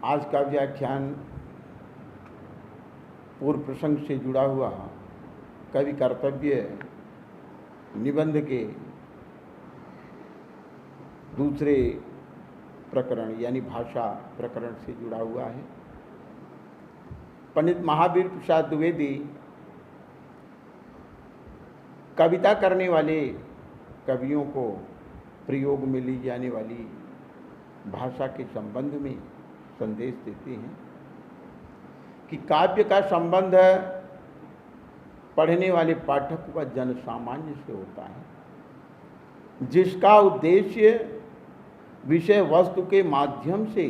आज का व्याख्यान पूर्व प्रसंग से जुड़ा हुआ कवि कर्तव्य निबंध के दूसरे प्रकरण यानी भाषा प्रकरण से जुड़ा हुआ है। पंडित महावीर प्रसाद द्विवेदी कविता करने वाले कवियों को प्रयोग में ली जाने वाली भाषा के संबंध में संदेश देते हैं कि काव्य का संबंध पढ़ने वाले पाठक व जन सामान्य से होता है, जिसका उद्देश्य विषय वस्तु के माध्यम से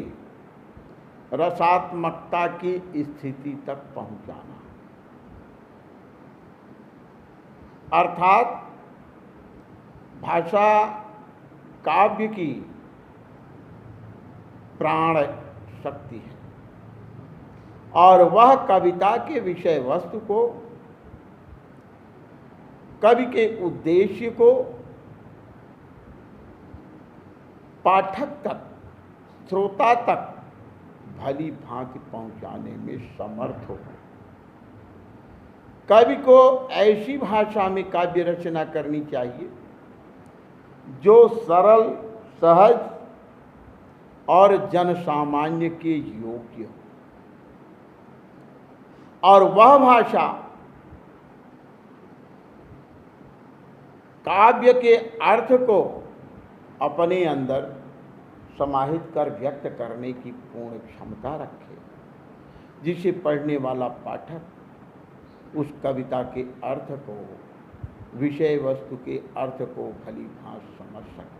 रसात्मकता की स्थिति तक पहुंचाना, अर्थात भाषा काव्य की प्राण शक्ति है और वह कविता के विषय वस्तु को, कवि के उद्देश्य को पाठक तक, श्रोता तक भली भांति पहुंचाने में समर्थ हो। कवि को ऐसी भाषा में काव्य रचना करनी चाहिए जो सरल, सहज और जन सामान्य के योग्य हो, और वह भाषा काव्य के अर्थ को अपने अंदर समाहित कर व्यक्त करने की पूर्ण क्षमता रखे, जिसे पढ़ने वाला पाठक उस कविता के अर्थ को, विषय वस्तु के अर्थ को भली भांति समझ सके।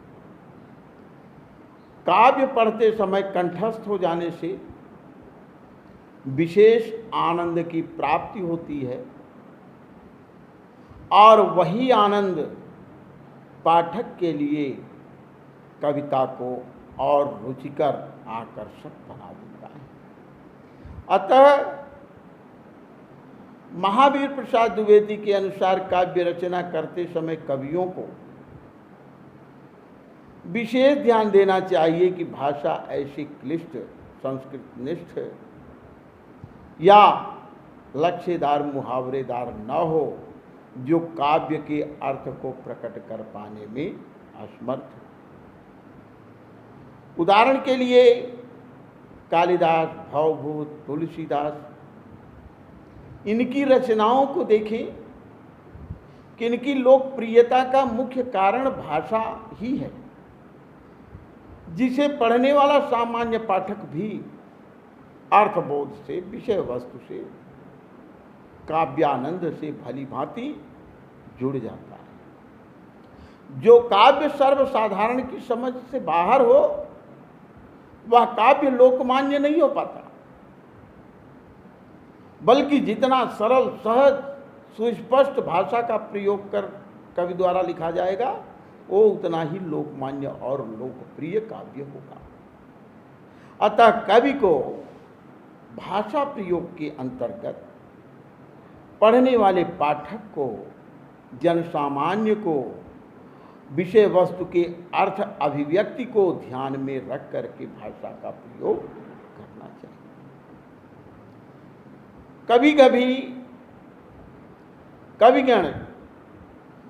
काव्य पढ़ते समय कंठस्थ हो जाने से विशेष आनंद की प्राप्ति होती है और वही आनंद पाठक के लिए कविता को और रुचिकर, आकर्षक बना देता है। अतः महावीर प्रसाद द्विवेदी के अनुसार काव्य रचना करते समय कवियों को विशेष ध्यान देना चाहिए कि भाषा ऐसी क्लिष्ट, संस्कृत निष्ठ या लक्ष्यदार, मुहावरेदार न हो जो काव्य के अर्थ को प्रकट कर पाने में असमर्थ हो। उदाहरण के लिए कालिदास, भवभूत, तुलसीदास, इनकी रचनाओं को देखें कि इनकी लोकप्रियता का मुख्य कारण भाषा ही है, जिसे पढ़ने वाला सामान्य पाठक भी अर्थबोध से, विषय वस्तु से, काव्यानंद से भली भांति जुड़ जाता है। जो काव्य सर्वसाधारण की समझ से बाहर हो वह काव्य लोकमान्य नहीं हो पाता, बल्कि जितना सरल, सहज, सुस्पष्ट भाषा का प्रयोग कर कवि द्वारा लिखा जाएगा वो उतना ही लोकमान्य और लोकप्रिय काव्य होगा। अतः कवि को भाषा प्रयोग के अंतर्गत पढ़ने वाले पाठक को, जनसामान्य को विषय वस्तु के अर्थ अभिव्यक्ति को ध्यान में रख करके भाषा का प्रयोग करना चाहिए। कभी कभी कविगण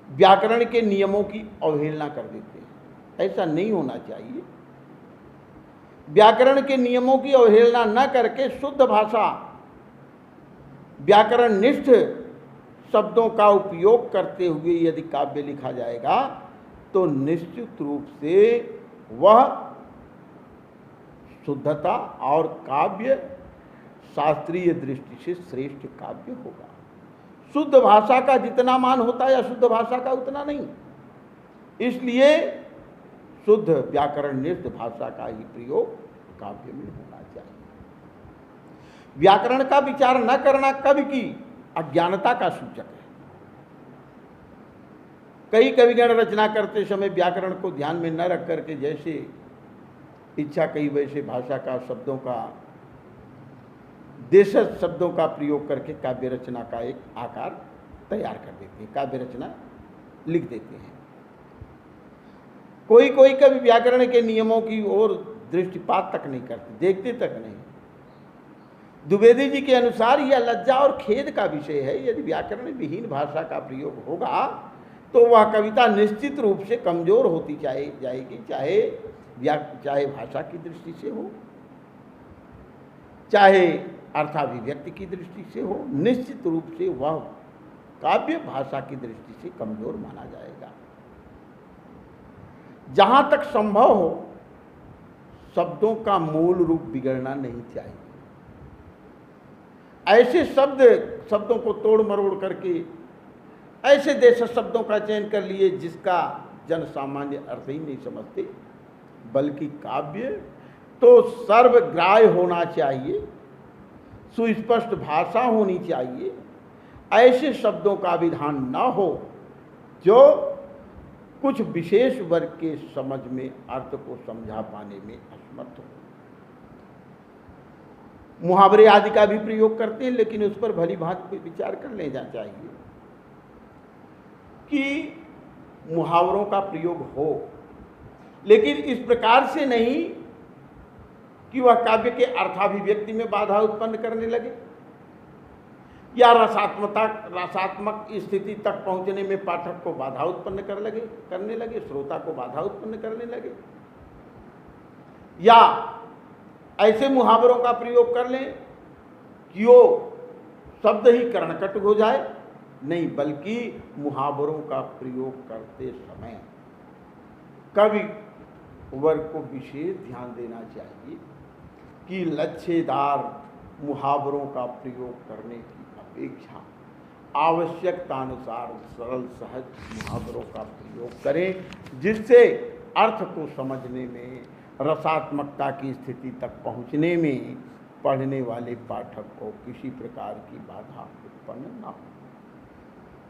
व्याकरण के नियमों की अवहेलना कर देते हैं, ऐसा नहीं होना चाहिए। व्याकरण के नियमों की अवहेलना न करके शुद्ध भाषा, व्याकरण निष्ठ शब्दों का उपयोग करते हुए यदि काव्य लिखा जाएगा तो निश्चित रूप से वह शुद्धता और काव्य शास्त्रीय दृष्टि से श्रेष्ठ काव्य होगा। शुद्ध भाषा का जितना मान होता है अशुद्ध भाषा का उतना नहीं, इसलिए शुद्ध व्याकरणनिष्ठ भाषा का ही प्रयोग काव्य में होना चाहिए। व्याकरण का विचार न करना कवि की अज्ञानता का सूचक है। कई कविगण रचना करते समय व्याकरण को ध्यान में न रख करके जैसे इच्छा कई वैसे भाषा का, शब्दों का, देशज शब्दों का प्रयोग करके काव्य रचना का एक आकार तैयार कर देते हैं, काव्य रचना लिख देते हैं। कोई कोई कवि व्याकरण के नियमों की ओर दृष्टिपात तक नहीं करते, देखते तक नहीं। द्विवेदी जी के अनुसार यह लज्जा और खेद का विषय है। यदि व्याकरण विहीन भाषा का प्रयोग होगा तो वह कविता निश्चित रूप से कमजोर होती जाएगी, चाहे भाषा की दृष्टि से हो, चाहे अर्थाभिव्यक्ति की दृष्टि से हो। निश्चित रूप से वह काव्य भाषा की दृष्टि से कमजोर माना जाएगा। जहां तक संभव हो शब्दों का मूल रूप बिगड़ना नहीं चाहिए। ऐसे शब्दों को तोड़ मरोड़ करके ऐसे देश शब्दों का चयन कर लिए जिसका जन सामान्य अर्थ ही नहीं समझते, बल्कि काव्य तो सर्वग्राह्य होना चाहिए, सुस्पष्ट भाषा होनी चाहिए। ऐसे शब्दों का विधान न हो जो कुछ विशेष वर्ग के समझ में अर्थ को समझा पाने में असमर्थ हो। मुहावरे आदि का भी प्रयोग करते हैं, लेकिन उस पर भली भांति विचार कर लेना चाहिए कि मुहावरों का प्रयोग हो, लेकिन इस प्रकार से नहीं कि वह काव्य के अर्थाभिव्यक्ति में बाधा उत्पन्न करने लगे या रसात्मक स्थिति तक पहुंचने में पाठक को बाधा उत्पन्न करने लगे, श्रोता को बाधा उत्पन्न करने लगे, या ऐसे मुहावरों का प्रयोग कर लें कि वो शब्द ही कर्णकट हो जाए। नहीं, बल्कि मुहावरों का प्रयोग करते समय कवि वर्ग को विशेष ध्यान देना चाहिए कि लच्छेदार मुहावरों का प्रयोग करने की अपेक्षा आवश्यकतानुसार सरल सहज मुहावरों का प्रयोग करें, जिससे अर्थ को समझने में, रसात्मकता की स्थिति तक पहुंचने में पढ़ने वाले पाठक को किसी प्रकार की बाधा उत्पन्न न हो।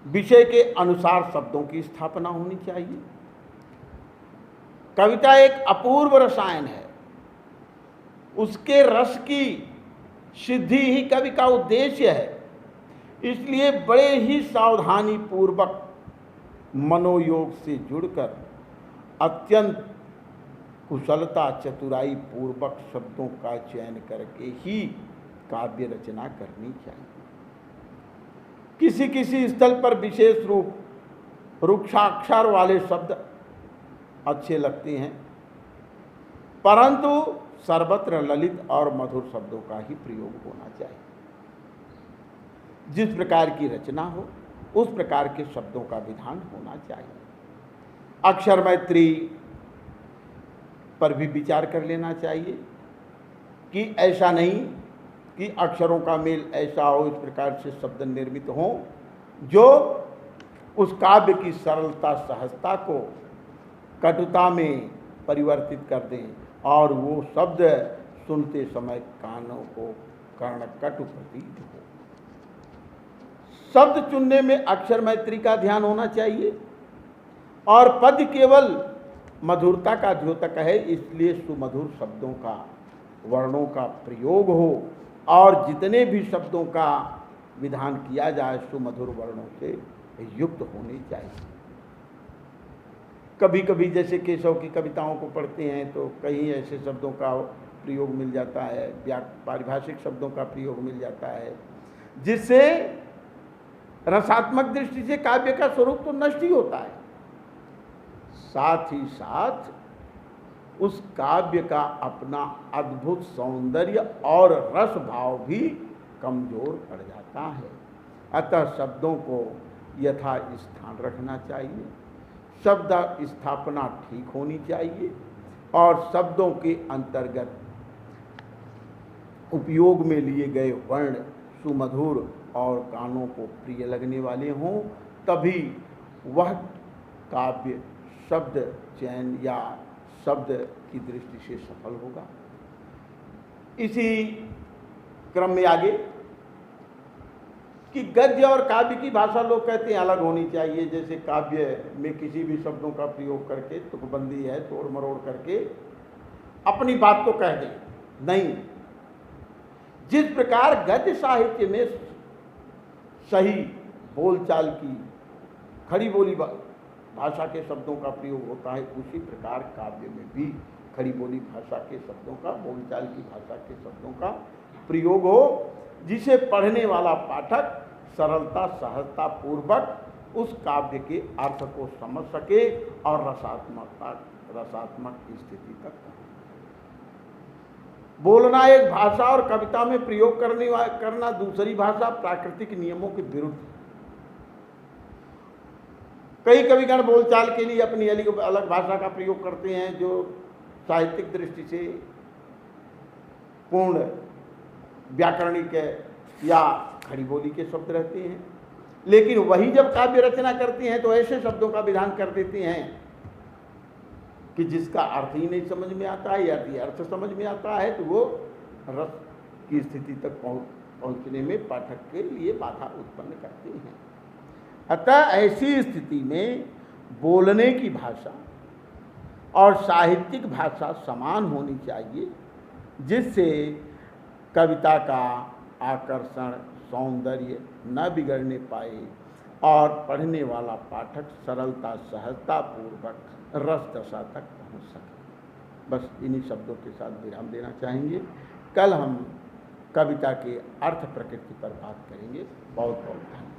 विषय के अनुसार शब्दों की स्थापना होनी चाहिए। कविता एक अपूर्व रसायन है, उसके रस की सिद्धि ही कवि का उद्देश्य है। इसलिए बड़े ही सावधानी पूर्वक मनोयोग से जुड़कर अत्यंत कुशलता चतुराई पूर्वक शब्दों का चयन करके ही काव्य रचना करनी चाहिए। किसी किसी स्थल पर विशेष रूप रुक्षाक्षर वाले शब्द अच्छे लगते हैं, परंतु सर्वत्र ललित और मधुर शब्दों का ही प्रयोग होना चाहिए। जिस प्रकार की रचना हो उस प्रकार के शब्दों का विधान होना चाहिए। अक्षर मैत्री पर भी विचार कर लेना चाहिए कि ऐसा नहीं कि अक्षरों का मेल ऐसा हो, इस प्रकार से शब्द निर्मित हो जो उस काव्य की सरलता सहजता को कटुता में परिवर्तित कर दें और वो शब्द सुनते समय कानों को कर्णकटु प्रतीत हो। शब्द चुनने में अक्षर मैत्री का ध्यान होना चाहिए और पद्य केवल मधुरता का द्योतक है, इसलिए सुमधुर शब्दों का, वर्णों का प्रयोग हो और जितने भी शब्दों का विधान किया जाए सुमधुर वर्णों से युक्त होने चाहिए। कभी कभी जैसे केशव की कविताओं को पढ़ते हैं तो कहीं ऐसे शब्दों का प्रयोग मिल जाता है, पारिभाषिक शब्दों का प्रयोग मिल जाता है, जिससे रसात्मक दृष्टि से काव्य का स्वरूप तो नष्ट ही होता है, साथ ही साथ उस काव्य का अपना अद्भुत सौंदर्य और रस भाव भी कमजोर पड़ जाता है। अतः शब्दों को यथा स्थान रखना चाहिए, शब्द स्थापना ठीक होनी चाहिए और शब्दों के अंतर्गत उपयोग में लिए गए वर्ण सुमधुर और कानों को प्रिय लगने वाले हों, तभी वह काव्य शब्द चयन या शब्द की दृष्टि से सफल होगा। इसी क्रम में आगे कि गद्य और काव्य की भाषा लोग कहते हैं अलग होनी चाहिए। जैसे काव्य में किसी भी शब्दों का प्रयोग करके तुकबंदी है, तोड़ मरोड़ करके अपनी बात को कह दें, नहीं। जिस प्रकार गद्य साहित्य में सही बोलचाल की खड़ी बोली भाषा के शब्दों का प्रयोग होता है, उसी प्रकार काव्य में भी खड़ी बोली भाषा के शब्दों का, बोलचाल की भाषा के शब्दों का प्रयोग हो जिसे पढ़ने वाला पाठक सरलता सहजता पूर्वक उस काव्य के अर्थ को समझ सके और रसात्मक की स्थिति तक पहुंचे। बोलना एक भाषा और कविता में प्रयोग करना दूसरी भाषा प्राकृतिक नियमों के विरुद्ध। कई कविगण बोलचाल के लिए अपनी अलग भाषा का प्रयोग करते हैं जो साहित्यिक दृष्टि से पूर्ण व्याकरणिक या खड़ी बोली के शब्द रहते हैं, लेकिन वही जब काव्य रचना करते हैं तो ऐसे शब्दों का विधान कर देते हैं कि जिसका अर्थ ही नहीं समझ में आता है, यदि अर्थ समझ में आता है तो वो रस की स्थिति तक पहुंचने में पाठक के लिए बाधा उत्पन्न करते हैं। अतः ऐसी स्थिति में बोलने की भाषा और साहित्यिक भाषा समान होनी चाहिए, जिससे कविता का आकर्षण सौंदर्य न बिगड़ने पाए और पढ़ने वाला पाठक सरलता सहजता पूर्वक रस दशा तक पहुंच सके। बस इन्हीं शब्दों के साथ विराम देना चाहेंगे। कल हम कविता के अर्थ प्रकृति पर बात करेंगे। बहुत बहुत धन्यवाद।